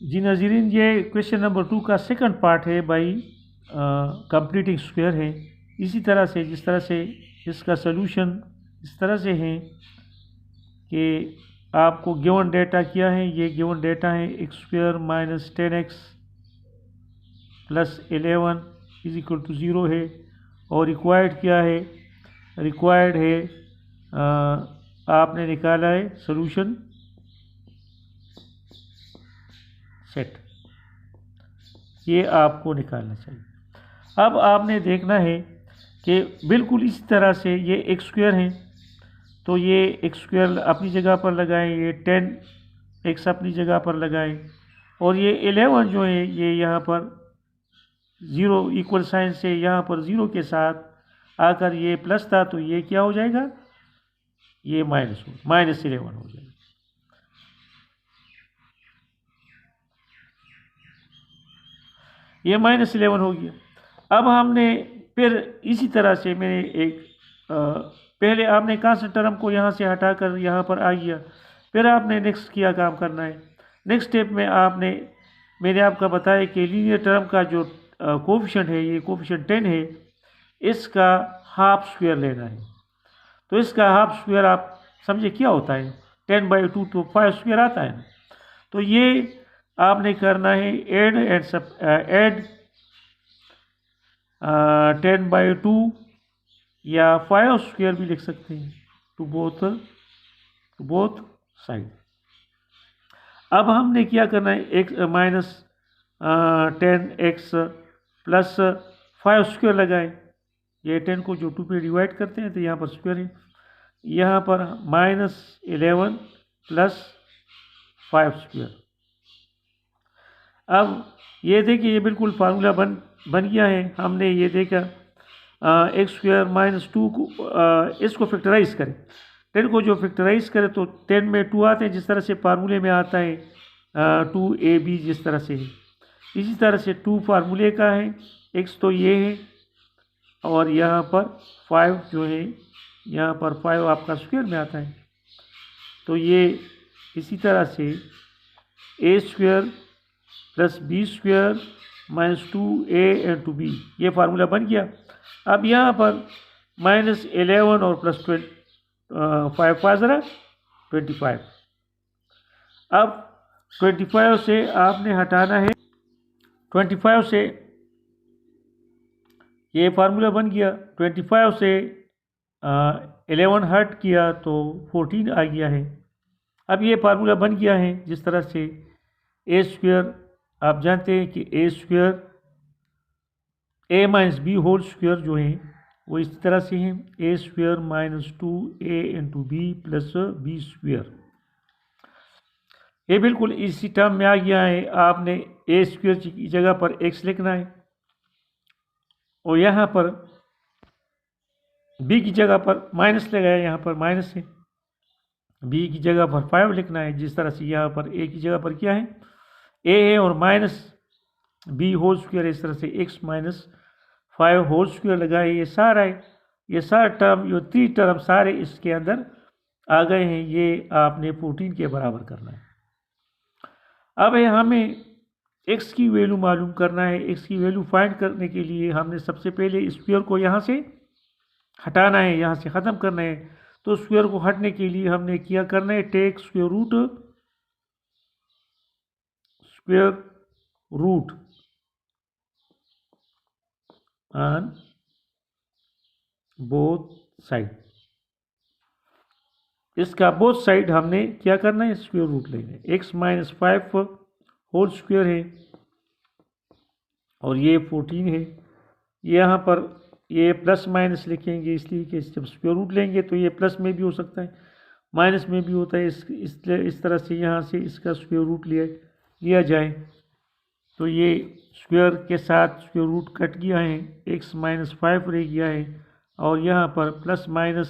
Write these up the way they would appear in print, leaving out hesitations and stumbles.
जी नाज़रीन, ये question number 2 का सेकंड पार्ट है बाई कंप्लीटिंग स्क्वायर है। इसी तरह से जिस तरह से इसका सलूशन इस तरह से है कि आपको गिवन डेटा क्या है, ये गिवन डेटा है x square minus 10x plus 11 is equal to 0 है। और रिक्वायर्ड क्या है, रिक्वायर्ड है आपने निकाला है सलूशन सेट, ये आपको निकालना चाहिए। अब आपने देखना है कि बिल्कुल इसी तरह से ये एक्स स्क्वायर है, तो ये एक्स स्क्वायर अपनी जगह पर लगाएं, ये 10x अपनी जगह पर लगाएं, और ये 11 जो है ये यहाँ पर 0 इक्वल साइन से यहाँ पर 0 के साथ आकर ये प्लस था, तो ये क्या हो जाएगा, ये माइनस 11 हो जाएगा। ये -11 हो गया। अब हमने फिर इसी तरह से मैंने एक पहले आपने कहाँ से टर्म को यहाँ से हटाकर यहाँ पर आ गया, फिर आपने नेक्स्ट किया काम करना है। नेक्स्ट स्टेप में आपने मैंने आपका बताया कि लीनियर टर्म का जो कोफिशिएंट है, ये कोफिशिएंट 10 है, इसका हाफ स्क्वायर लेना है। तो इसका हाफ स्क्वायर आप समझे क्या होता है, 10/2 तो 5 स्क्वायर आता है ना। तो ये आपने करना है ऐड 10/2 या 5 स्क्वायर भी लिख सकते हैं टू बोथ साइड। अब हमने क्या करना है, एक माइनस 10x प्लस 5 स्क्वायर लगाए। ये 10 को जो 2 पे डिवाइड करते हैं तो यहाँ पर स्क्वायर है, यहाँ पर -11 प्लस 5 स्क्वायर। अब ये देखिए ये बिल्कुल फार्मूला बन गया है। हमने ये देखा एक्स स्क्वायर -2 को इसको फैक्टराइज करें, 10 को जो फैक्टराइज करें तो 10 में 2 आते हैं, जिस तरह से फार्मूले में आता है 2ab जिस तरह से है, इसी तरह से 2 फार्मूले का है, x तो ये है और यहाँ पर 5 जो है, यहाँ पर 5 आपका स्क्वायर में आता है। तो ये इसी तरह से a square plus b square -2a and 2b, ये फार्मूला बन गया। अब यहाँ पर -11 और प्लस 5 5 ज़रा 25। अब 25 से आपने हटाना है, 25 से ये फार्मूला बन गया, 25 से 11 हट किया तो 14 आ गया है। अब ये फार्मूला बन गया है जिस तरह से a स्क्वायर, आप जानते हैं कि a square a minus b whole square जो है वो इस तरह से है, a square -2a into b plus b square. ये बिल्कुल इसी टर्म में आ गया है। आपने a स्क्वायर की जगह पर x लिखना है और यहाँ पर b की जगह पर माइनस लगाया, यहाँ पर माइनस है, b की जगह पर 5 लिखना है, जिस तरह से यहाँ पर a की जगह पर क्या है, a है और माइनस बी होल स्क्वायर, इस तरह से x -5 होल स्क्वायर लगाए। ये सारा है, ये सारा टर्म, ये 3 टर्म सारे इसके अंदर आ गए हैं। ये आपने 14 के बराबर करना है। अब हमें x की वैल्यू मालूम करना है। x की वैल्यू फाइंड करने के लिए हमने सबसे पहले स्क्वायर को यहाँ से हटाना है, यहाँ से ख़त्म करना है। तो स्क्वायर को हटने के लिए हमने क्या करना है, take square root on both side. इसका बोथ साइड हमने क्या करना है, स्क्वायर रूट लेना है। x -5 होल स्क्वायर है और ये 14 है। यहाँ पर ये प्लस माइनस लिखेंगे, इसलिए कि जब स्क्वायर रूट लेंगे तो ये प्लस में भी हो सकता है, माइनस में भी होता है। इस तरह से यहाँ से इसका स्क्वायर रूट लिया जाए तो ये स्क्वायर के साथ स्क्वायर रूट कट गया है, x -5 रह गया है और यहाँ पर प्लस माइनस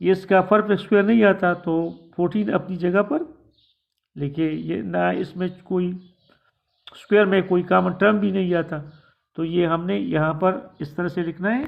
ये इसका परफेक्ट स्क्वायर नहीं आता तो 14 अपनी जगह पर लिखे। ये ना इसमें कोई स्क्वायर में कोई कॉमन टर्म भी नहीं आता, तो ये हमने यहाँ पर इस तरह से लिखना है